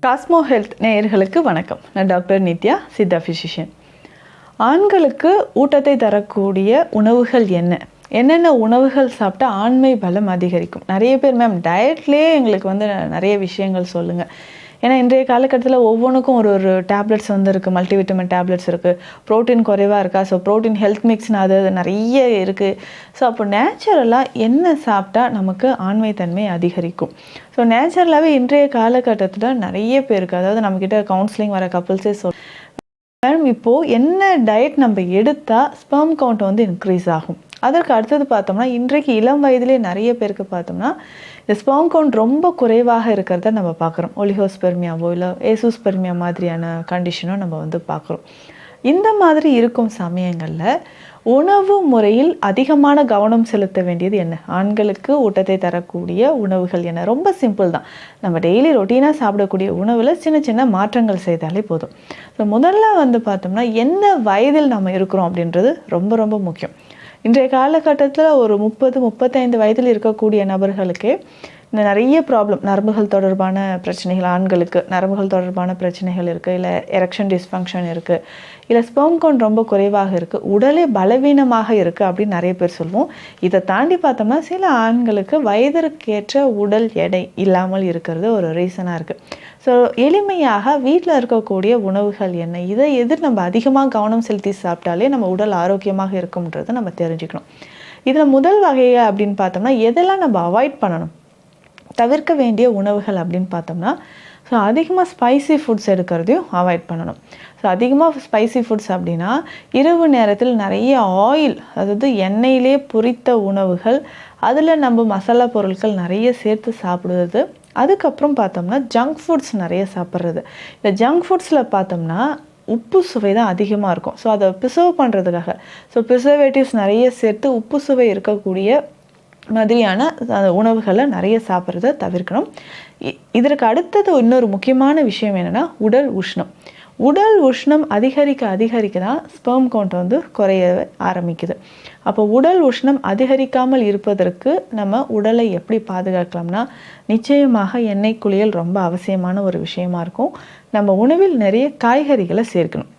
Cosmo health நேயர்களுக்கு வணக்கம். நான் டாக்டர் நித்யா, சித்தா ஃபிசிஷியன். ஆண்களுக்கு ஊட்டத்தை தரக்கூடிய உணவுகள் என்னென்ன உணவுகள் சாப்பிட்டா ஆண்மை பலம் அதிகரிக்கும்? நிறைய பேர் மேம் டயட்லேயே எங்களுக்கு நிறைய விஷயங்கள் சொல்லுங்கள். ஏன்னா இன்றைய காலகட்டத்தில் ஒவ்வொன்றுக்கும் ஒரு டேப்லெட்ஸ் இருக்குது, மல்டிவிட்டமின் டேப்லெட்ஸ் இருக்குது, ப்ரோட்டீன் குறைவாக இருக்கா, ஸோ ப்ரோட்டீன் ஹெல்த் மிக்ஸ்னு அது நிறைய இருக்குது. ஸோ அப்போ நேச்சுரலாக என்ன சாப்பிட்டா நமக்கு ஆண்மைத்தன்மை அதிகரிக்கும்? ஸோ நேச்சுரலாகவே இன்றைய காலகட்டத்தில் நிறைய பேருக்கு, அதாவது நம்மக்கிட்ட கவுன்சிலிங் வர கப்புள்ஸே மேடம் இப்போது என்ன டயட் நம்ம எடுத்தால் ஸ்பெர்ம் கவுண்ட் இன்க்ரீஸ் ஆகும்? அதற்கு அடுத்தது பார்த்தோம்னா, இன்றைக்கு இளம் வயதிலே நிறைய பேருக்கு பார்த்தோம்னா இந்த ஸ்பெர்ம் கவுண்ட் ரொம்ப குறைவாக இருக்கிறத நம்ம பார்க்குறோம். ஒலிகோஸ்பெர்மியாவோ இல்லை ஏசோஸ்பெர்மியா மாதிரியான கண்டிஷனோ நம்ம பார்க்குறோம். இந்த மாதிரி இருக்கும் சமயங்களில் உணவு முறையில் அதிகமான கவனம் செலுத்த வேண்டியது என்ன? ஆண்களுக்கு ஊட்டத்தை தரக்கூடிய உணவுகள் என்ன? ரொம்ப சிம்பிள் தான். நம்ம டெய்லி ரொட்டீனாக சாப்பிடக்கூடிய உணவில் சின்ன சின்ன மாற்றங்கள் செய்தாலே போதும். ஸோ முதல்ல பார்த்தோம்னா எந்த வயதில் நம்ம இருக்கிறோம் அப்படின்றது ரொம்ப ரொம்ப முக்கியம். இன்றைய காலகட்டத்தில் ஒரு 30-35 வயதில் இருக்கக்கூடிய நபர்களுக்கே இந்த நிறைய ப்ராப்ளம், நரம்புகள் தொடர்பான பிரச்சனைகள், ஆண்களுக்கு நரம்புகள் தொடர்பான பிரச்சனைகள் இருக்குது, இல்லை எரெக்ஷன் டிஸ்ஃபங்க்ஷன் இருக்குது, இல்லை ஸ்பெர்ம் கவுண்ட் ரொம்ப குறைவாக இருக்குது, உடலே பலவீனமாக இருக்குது அப்படின்னு நிறைய பேர் சொல்லுவோம். இதை தாண்டி பார்த்தோம்னா சில ஆண்களுக்கு வயதிற்கேற்ற உடல் எடை இல்லாமல் இருக்கிறது ஒரு ரீசனாக இருக்குது. ஸோ எளிமையாக வீட்டில் இருக்கக்கூடிய உணவுகள் என்ன, இதை நம்ம அதிகமாக கவனம் செலுத்தி சாப்பிட்டாலே நம்ம உடல் ஆரோக்கியமாக இருக்கும்ன்றதை நம்ம தெரிஞ்சுக்கணும். இதில் முதல் வகையை அப்படின்னு பார்த்தோம்னா எதெல்லாம் நம்ம அவாய்ட் பண்ணணும், தவிர்க்க வேண்டிய உணவுகள் அப்படின்னு பார்த்தோம்னா, ஸோ அதிகமாக ஸ்பைசி ஃபுட்ஸ் எடுக்கிறதையும் அவாய்ட் பண்ணணும். ஸோ அதிகமாக ஸ்பைசி ஃபுட்ஸ் அப்படின்னா இரவு நேரத்தில் நிறைய ஆயில், அதாவது எண்ணெயிலே பொரித்த உணவுகள், அதில் நம்ம மசாலா பொருட்கள் நிறைய சேர்த்து சாப்பிடுவது. அதுக்கப்புறம் பார்த்தோம்னா ஜங்க் ஃபுட்ஸ் நிறைய சாப்பிட்றது. இந்த ஜங்க் ஃபுட்ஸில் பார்த்தோம்னா உப்பு சுவை தான் அதிகமாக இருக்கும். ஸோ அதை ப்ரிசர்வ் பண்ணுறதுக்காக ப்ரிசர்வேட்டிவ்ஸ் நிறைய சேர்த்து உப்பு சுவை இருக்கக்கூடிய மாதிரியான உணவுகளை நிறைய சாப்பிட்றத தவிர்க்கணும். இதற்கு அடுத்தது இன்னொரு முக்கியமான விஷயம் என்னென்னா உடல் உஷ்ணம் அதிகரிக்க தான் ஸ்பெர்ம் கவுண்ட் குறைய ஆரம்பிக்குது. அப்போ உடல் உஷ்ணம் அதிகரிக்காமல் இருப்பதற்கு நம்ம உடலை எப்படி பாதுகாக்கலாம்னா, நிச்சயமாக எண்ணெய் குளியல் ரொம்ப அவசியமான ஒரு விஷயமா இருக்கும். நம்ம உணவில் நிறைய காய்கறிகளை சேர்க்கணும்.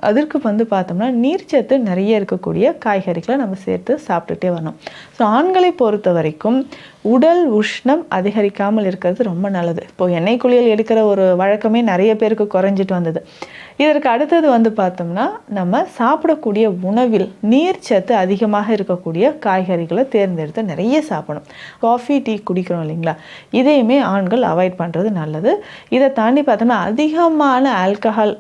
அதற்கு பார்த்தோம்னா நீர்ச்சத்து நிறைய இருக்கக்கூடிய காய்கறிகளை நம்ம சேர்த்து சாப்பிட்டுட்டே வரணும். ஸோ ஆண்களை பொறுத்த வரைக்கும் உடல் உஷ்ணம் அதிகரிக்காமல் இருக்கிறது ரொம்ப நல்லது. இப்போது எண்ணெய் குளியல் எடுக்கிற ஒரு வழக்கமே நிறைய பேருக்கு குறைஞ்சிட்டு வந்தது. இதற்கு அடுத்தது பார்த்தோம்னா நம்ம சாப்பிடக்கூடிய உணவில் நீர்ச்சத்து அதிகமாக இருக்கக்கூடிய காய்கறிகளை தேர்ந்தெடுத்து நிறைய சாப்பிடணும். காஃபி, டீ குடிக்கிறோம் இல்லைங்களா, இதையுமே ஆண்கள் அவாய்ட் பண்ணுறது நல்லது. இதை தாண்டி பார்த்தோம்னா அதிகமான ஆல்கஹால்,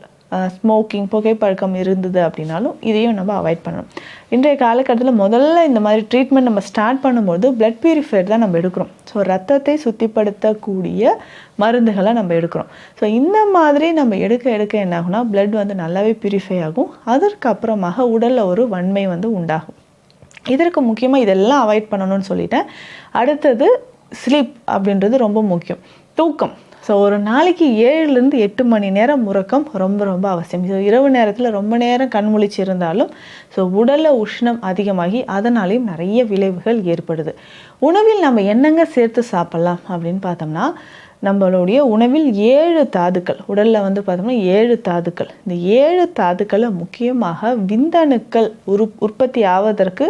ஸ்மோக்கிங், புகைப்பழக்கம் இருந்தது அப்படின்னாலும் இதையும் நம்ம அவாய்ட் பண்ணணும். இன்றைய காலகட்டத்தில் முதல்ல இந்த மாதிரி ட்ரீட்மெண்ட் நம்ம ஸ்டார்ட் பண்ணும்போது பிளட் பியூரிஃபையர் தான் நம்ம எடுக்கிறோம். ஸோ ரத்தத்தை சுத்திப்படுத்தக்கூடிய மருந்துகளை நம்ம எடுக்கிறோம். ஸோ இந்த மாதிரி நம்ம எடுக்க என்ன ஆகும்னா பிளட் நல்லாவே பியூரிஃபை ஆகும். அதற்கப்புறமாக உடலில் ஒரு வன்மை உண்டாகும். இதற்கு முக்கியமாக இதெல்லாம் அவாய்ட் பண்ணணும்னு சொல்லிட்டேன். அடுத்தது ஸ்லீப் அப்படின்றது ரொம்ப முக்கியம், தூக்கம். ஸோ ஒரு நாளைக்கு 7-8 மணி நேரம் உறக்கம் ரொம்ப ரொம்ப அவசியம். ஸோ இரவு நேரத்தில் ரொம்ப நேரம் கண் முழிச்சு இருந்தாலும் ஸோ உடலில் உஷ்ணம் அதிகமாகி அதனாலேயும் நிறைய விளைவுகள் ஏற்படுது. உணவில் நம்ம என்னங்க சேர்த்து சாப்பிட்லாம் அப்படின்னு பார்த்தோம்னா, நம்மளுடைய உணவில் 7 தாதுக்கள், உடலில் பார்த்தோம்னா 7 தாதுக்கள். இந்த 7 தாதுக்களை முக்கியமாக விந்தணுக்கள் உற்பத்தி ஆவதற்கு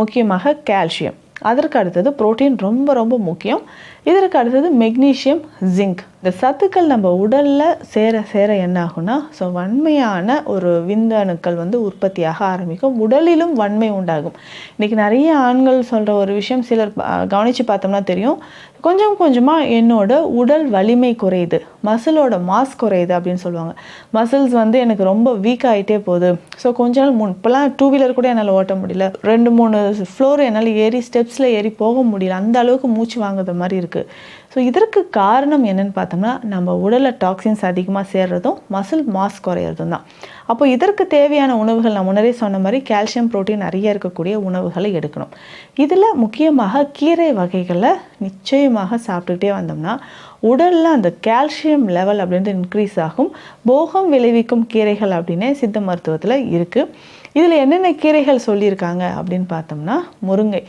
முக்கியமாக கால்சியம், அதற்கு அடுத்தது புரோட்டீன் ரொம்ப ரொம்ப முக்கியம். இதற்கு அடுத்தது மெக்னீஷியம், ஜிங்க். இந்த சத்துக்கள் நம்ம உடலில் சேர என்ன ஆகும்னா, ஸோ வன்மையான ஒரு விந்தணுக்கள் உற்பத்தியாக ஆரம்பிக்கும், உடலிலும் வன்மை உண்டாகும். இன்றைக்கி நிறைய ஆண்கள் சொல்கிற ஒரு விஷயம், சிலர் கவனித்து பார்த்தோம்னா தெரியும், கொஞ்சம் கொஞ்சமாக என்னோட உடல் வலிமை குறையுது, மசிலோட மாஸ் குறையுது அப்படின்னு சொல்லுவாங்க. மசில்ஸ் எனக்கு ரொம்ப வீக் ஆகிட்டே போகுது. ஸோ கொஞ்ச நாள் இப்போலாம் 2 வீலர் கூட என்னால் ஓட்ட முடியல, 2-3 ஃப்ளோர் என்னால் ஸ்டெப்ஸில் ஏறி போக முடியல, அந்த அளவுக்கு மூச்சு வாங்குற மாதிரி இருக்குது. ஸோ இதற்கு காரணம் என்னென்னு பார்த்தோம்னா, நம்ம உடலில் டாக்ஸின்ஸ் அதிகமாக சேர்றதும் மசில் மாஸ் குறையிறதும் தான். அப்போ இதற்கு தேவையான உணவுகள் நான் முன்னரே சொன்ன மாதிரி கால்சியம், புரோட்டீன் நிறைய இருக்கக்கூடிய உணவுகளை எடுக்கணும். இதில் முக்கியமாக கீரை வகைகளை நிச்சயமாக சாப்பிட்டுக்கிட்டே வந்தோம்னா உடலில் அந்த கால்சியம் லெவல் அப்படின்றது இன்க்ரீஸ் ஆகும். போகம் விளைவிக்கும் கீரைகள் அப்படின்னே சித்த மருத்துவத்தில் இருக்குது. இதில் என்னென்ன கீரைகள் சொல்லியிருக்காங்க அப்படின்னு பார்த்தோம்னா, முருங்கை,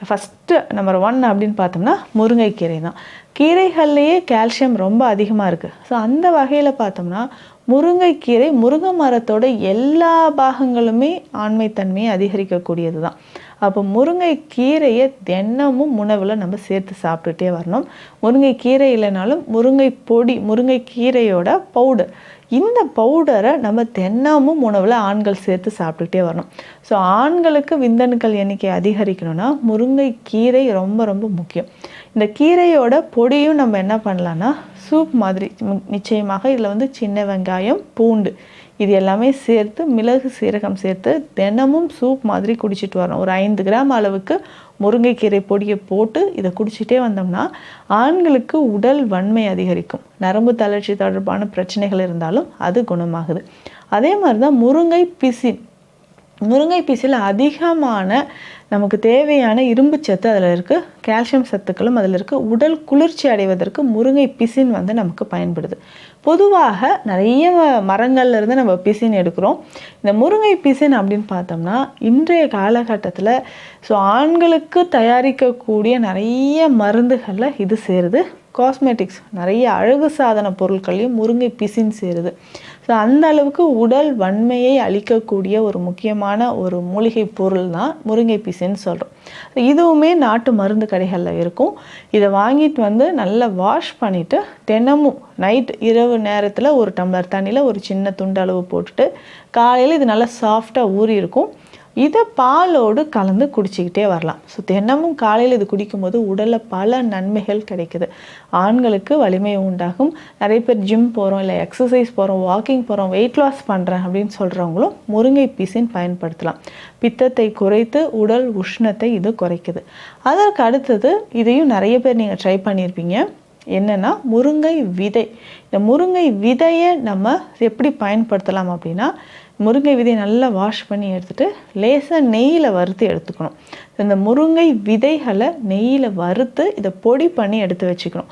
ஃபஸ்ட்டு நம்பர் 1 அப்படின்னு பார்த்தோம்னா முருங்கைக்கீரை தான். கீரைகள்லேயே கால்சியம் ரொம்ப அதிகமாக இருக்குது. ஸோ அந்த வகையில் பார்த்தோம்னா முருங்கைக்கீரை முருங்கை மரத்தோட எல்லா பாகங்களுமே ஆண்மைத்தன்மையை அதிகரிக்கக்கூடியது தான். அப்போ முருங்கைக்கீரையை தினமும் உணவில் நம்ம சேர்த்து சாப்பிட்டுட்டே வரணும். முருங்கைக்கீரை இல்லைனாலும் முருங்கை பொடி, முருங்கைக்கீரையோட பவுடர், இந்த பவுடரை நம்ம தினமும் உணவில் ஆண்கள் சேர்த்து சாப்பிட்டுட்டே வரணும். ஸோ ஆண்களுக்கு விந்தணுக்கள் எண்ணிக்கை அதிகரிக்கணும்னா முருங்கைக்கீரை ரொம்ப ரொம்ப முக்கியம். இந்த கீரையோட பொடியும் நம்ம என்ன பண்ணலான்னா சூப் மாதிரி, நிச்சயமாக இதில் சின்ன வெங்காயம், பூண்டு இது எல்லாமே சேர்த்து, மிளகு சீரகம் சேர்த்து தினமும் சூப் மாதிரி குடிச்சிட்டு வரணும். ஒரு 5 கிராம் அளவுக்கு முருங்கைக்கீரை பொடியை போட்டு இதை குடிச்சிட்டே வந்தோம்னா ஆண்களுக்கு உடல் வன்மை அதிகரிக்கும். நரம்பு தளர்ச்சி தொடர்பான பிரச்சனைகள் இருந்தாலும் அது குணமாகுது. அதே மாதிரி தான் முருங்கை பிசில் அதிகமான நமக்கு தேவையான இரும்பு சத்து அதில் இருக்குது, கால்சியம் சத்துக்களும் அதில் இருக்குது. உடல் குளிர்ச்சி அடைவதற்கு முருங்கை பிசின் நமக்கு பயன்படுது. பொதுவாக நிறைய மரங்கள்லேருந்து நம்ம பிசின் எடுக்கிறோம். இந்த முருங்கை பிசின் அப்படின்னு பார்த்தோம்னா இன்றைய காலகட்டத்தில் ஆண்களுக்கு தயாரிக்கக்கூடிய நிறைய மருந்துகளில் இது சேருது. காஸ்மெட்டிக்ஸ், நிறைய அழகு சாதன பொருட்களையும் முருங்கை பிசின் சேருது. ஸோ அந்த அளவுக்கு உடல் வன்மையை அளிக்கக்கூடிய ஒரு முக்கியமான ஒரு மூலிகை பொருள் தான் முருங்கை பிசின்னு சொல்கிறோம். இதுவுமே நாட்டு மருந்து கடைகளில் இருக்கும். இதை வாங்கிட்டு நல்லா வாஷ் பண்ணிவிட்டு தினமும் இரவு நேரத்தில் ஒரு டம்ளர் தண்ணியில் ஒரு சின்ன துண்டு அளவு போட்டுட்டு காலையில் இது நல்லா சாஃப்டாக ஊறி இருக்கும். இதை பாலோடு கலந்து குடிச்சிக்கிட்டே வரலாம். ஸோ தினமும் காலையில் இது குடிக்கும்போது உடலில் பல நன்மைகள் கிடைக்குது. ஆண்களுக்கு வலிமை உண்டாகும். நிறைய பேர் ஜிம் போகிறோம், இல்லை எக்ஸசைஸ் போகிறோம், வாக்கிங் போகிறோம், வெயிட் லாஸ் பண்ணுறேன் அப்படின்னு சொல்கிறவங்களும் முருங்கை பிசின் பயன்படுத்தலாம். பித்தத்தை குறைத்து உடல் உஷ்ணத்தை இது குறைக்குது. அதற்கு அடுத்தது இதையும் நிறைய பேர் நீங்கள் ட்ரை பண்ணியிருப்பீங்க. என்னென்னா முருங்கை விதை. இந்த முருங்கை விதையை நம்ம எப்படி பயன்படுத்தலாம் அப்படின்னா, முருங்கை விதையை நல்லா வாஷ் பண்ணி எடுத்துகிட்டு லேசாக நெய்யில் வறுத்து எடுத்துக்கணும். இந்த முருங்கை விதைகளை நெய்யில் வறுத்து இதை பொடி பண்ணி எடுத்து வச்சுக்கணும்.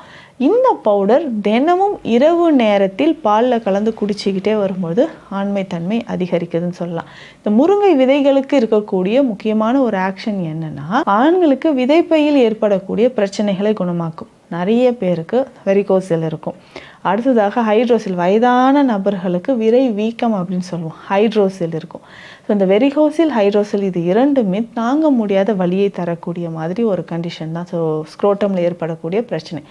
இந்த பவுடர் தினமும் இரவு நேரத்தில் பாலில் கலந்து குடிச்சிக்கிட்டே வரும்போது ஆண்மைத்தன்மை அதிகரிக்குதுன்னு சொல்லலாம். இந்த முருங்கை விதைகளுக்கு இருக்கக்கூடிய முக்கியமான ஒரு ஆக்ஷன் என்னென்னா, ஆண்களுக்கு விதைப்பையில் ஏற்படக்கூடிய பிரச்சனைகளை குணமாக்கும். நிறைய பேருக்கு வெரிகோசில் இருக்கும். அடுத்ததாக ஹைட்ரோசில், வயதான நபர்களுக்கு விரை வீக்கம் அப்படின்னு சொல்லுவோம், ஹைட்ரோசில் இருக்கும். ஸோ இந்த வெரிகோசில், ஹைட்ரோசில் இது இரண்டுமே தாங்க முடியாத வலியை தரக்கூடிய மாதிரி ஒரு கண்டிஷன் தான். ஸோ ஸ்க்ரோட்டமில் ஏற்படக்கூடிய பிரச்சனை.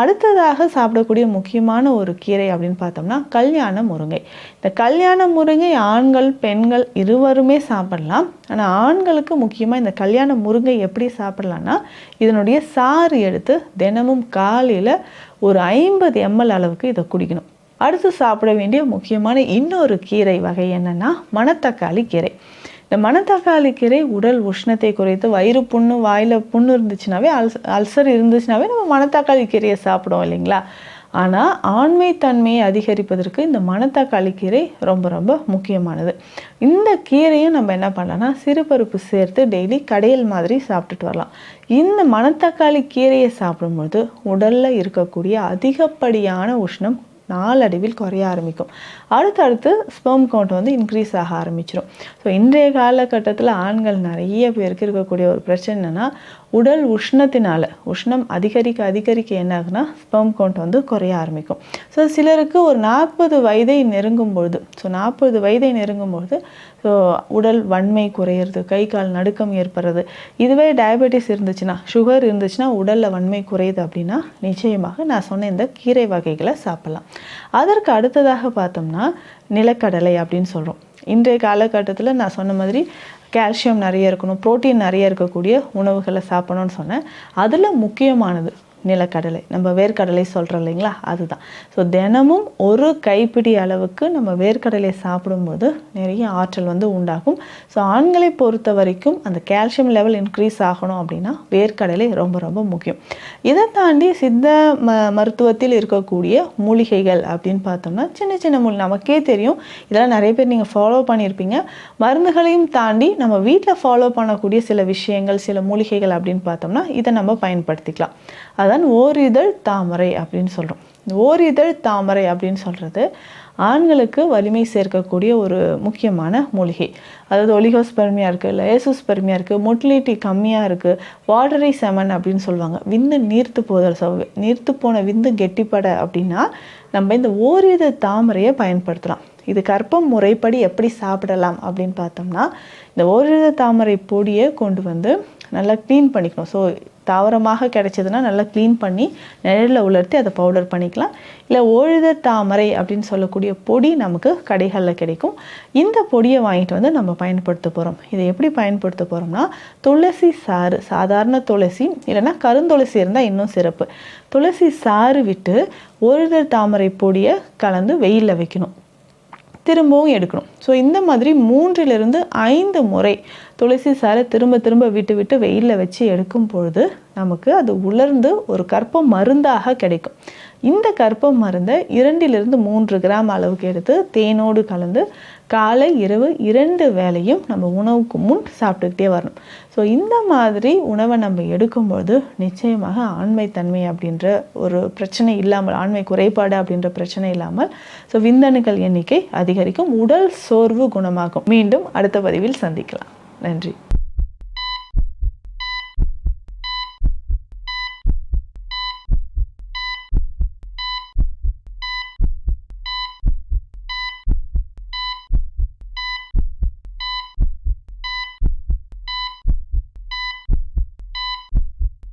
அடுத்ததாக சாப்பிடக்கூடிய முக்கியமான ஒரு கீரை அப்படின்னு பார்த்தோம்னா கல்யாண முருங்கை. இந்த கல்யாண முருங்கை ஆண்கள் பெண்கள் இருவருமே சாப்பிடலாம். ஆனால் ஆண்களுக்கு முக்கியமாக இந்த கல்யாண முருங்கை எப்படி சாப்பிடலான்னா, இதனுடைய சாறு எடுத்து தினமும் காலையில் ஒரு 50 ml அளவுக்கு இதை குடிக்கணும். அடுத்து சாப்பிட வேண்டிய முக்கியமான இன்னொரு கீரை வகை என்னென்னா மணத்தக்காளி கீரை. இந்த மணத்தக்காளி கீரை உடல் உஷ்ணத்தை குறைத்து, வயிறு புண்ணு, வாயில் புண்ணு இருந்துச்சுனாவே, அல்சர் இருந்துச்சுனாவே நம்ம மணத்தக்காளி கீரையை சாப்பிடுவோம் இல்லைங்களா. ஆனால் ஆண்மைத்தன்மையை அதிகரிப்பதற்கு இந்த மணத்தக்காளி கீரை ரொம்ப ரொம்ப முக்கியமானது. இந்த கீரையும் நம்ம என்ன பண்ணலாம்னா சிறுபருப்பு சேர்த்து டெய்லி கடையல் மாதிரி சாப்பிட்டுட்டு வரலாம். இந்த மணத்தக்காளி கீரையை சாப்பிடும்போது உடலில் இருக்கக்கூடிய அதிகப்படியான உஷ்ணம் நாளடைவில் குறைய ஆரம்பிக்கும். அடுத்தடுத்து ஸ்பெர்ம் கவுண்ட் இன்க்ரீஸ் ஆக ஆரம்பிச்சிடும். ஸோ இன்றைய காலகட்டத்தில் ஆண்கள் நிறைய பேருக்கு இருக்கக்கூடிய ஒரு பிரச்சனை என்னென்னா, உடல் உஷ்ணத்தினால உஷ்ணம் அதிகரிக்க அதிகரிக்க என்ன ஆகுனா ஸ்பெர்ம் கவுண்ட் குறைய ஆரம்பிக்கும். ஸோ சிலருக்கு ஒரு 40 வயதை நெருங்கும்பொழுது ஸோ உடல் வன்மை குறையிறது, கை கால் நடுக்கம் ஏற்படுறது. இதுவே டயபெட்டிஸ் இருந்துச்சுன்னா, சுகர் இருந்துச்சுன்னா உடலில் வன்மை குறையுது அப்படின்னா நிச்சயமாக நான் சொன்ன இந்த கீரை வகைகளை சாப்பிட்லாம். அதற்கு அடுத்ததாக பார்த்தோம்னா நிலக்கடலை அப்படின்னு சொல்கிறோம். இன்றைய காலகட்டத்தில் நான் சொன்ன மாதிரி கால்சியம் நிறைய இருக்கணும், புரோட்டீன் நிறைய இருக்கக்கூடிய உணவுகளை சாப்பிடணும்னு சொன்னேன். அதில் முக்கியமானது நிலக்கடலை, நம்ம வேர்க்கடலை சொல்கிறோம் இல்லைங்களா, அதுதான். ஸோ தினமும் ஒரு கைப்பிடி அளவுக்கு நம்ம வேர்க்கடலை சாப்பிடும்போது நிறைய ஆற்றல் உண்டாகும். ஸோ ஆண்களை பொறுத்த வரைக்கும் அந்த கால்சியம் லெவல் இன்க்ரீஸ் ஆகணும் அப்படின்னா வேர்க்கடலை ரொம்ப ரொம்ப முக்கியம். இதை தாண்டி சித்த மருத்துவத்தில் இருக்கக்கூடிய மூலிகைகள் அப்படின்னு பார்த்தோம்னா சின்ன சின்ன நமக்கே தெரியும், இதெல்லாம் நிறைய பேர் நீங்கள் ஃபாலோ பண்ணியிருப்பீங்க. மருந்துகளையும் தாண்டி நம்ம வீட்டில் ஃபாலோ பண்ணக்கூடிய சில விஷயங்கள், சில மூலிகைகள் அப்படின்னு பார்த்தோம்னா இதை நம்ம பயன்படுத்திக்கலாம். அதான் ஓரிதழ் தாமரை அப்படின்னு சொல்கிறோம். ஓரிதழ் தாமரை அப்படின்னு சொல்கிறது ஆண்களுக்கு வலிமை சேர்க்கக்கூடிய ஒரு முக்கியமான மூலிகை. அதாவது ஒலிகோஸ்பெர்மியா இருக்குது, லயசோஸ்பெர்மியா இருக்குது, மொட்டிலிட்டி கம்மியாக இருக்குது, வாட்டரி செமன் அப்படின்னு சொல்லுவாங்க. விந்து நீர்த்து போதல், நீர்த்து போன விந்து கெட்டிப்பட அப்படின்னா நம்ம இந்த ஓரிரு தாமரையை பயன்படுத்தலாம். இது கர்ப்பம் முறைப்படி எப்படி சாப்பிடலாம் அப்படின்னு பார்த்தோம்னா, இந்த ஓரிரு தாமரை பொடியை கொண்டு வந்து நல்லா க்ளீன் பண்ணிக்கணும். ஸோ தாவரமாக கிடைச்சதுன்னா நல்லா க்ளீன் பண்ணி நிழலில் உலர்த்தி அதை பவுடர் பண்ணிக்கலாம். இல்லை ஓரிதழ் தாமரை அப்படின்னு சொல்லக்கூடிய பொடி நமக்கு கடைகளில் கிடைக்கும். இந்த பொடியை வாங்கிட்டு வந்து நம்ம பயன்படுத்த போகிறோம். இதை எப்படி பயன்படுத்த போகிறோம்னா, துளசி சாறு, சாதாரண துளசி இல்லைன்னா கருந்துளசி இருந்தால் இன்னும் சிறப்பு. துளசி சாறு விட்டு ஓரிதழ் தாமரை பொடியை கலந்து வெயிலில் வைக்கணும், திரும்பவும் எடுக்கணும். ஸோ இந்த மாதிரி 3 to 5 முறை துளசி சாறை திரும்ப திரும்ப விட்டு விட்டு வெயிலில் வச்சு எடுக்கும் பொழுது நமக்கு அது உலர்ந்து ஒரு கர்ப்ப மருந்தாக கிடைக்கும். இந்த கர்ப்ப மருந்தை 2 to 3 கிராம் அளவுக்கு எடுத்து தேனோடு கலந்து காலை இரவு 2 வேளையும் நம்ம உணவுக்கு முன் சாப்பிட்டுக்கிட்டே வரணும். ஸோ இந்த மாதிரி உணவை நம்ம எடுக்கும்பொழுது நிச்சயமாக ஆண்மைத்தன்மை அப்படின்ற ஒரு பிரச்சனை இல்லாமல், ஆண்மை குறைபாடு அப்படின்ற பிரச்சனை இல்லாமல் ஸோ விந்தணுக்கள் எண்ணிக்கை அதிகரிக்கும், உடல் சோர்வு குணமாகும். மீண்டும் அடுத்த பதிவில் சந்திக்கலாம். நன்றி.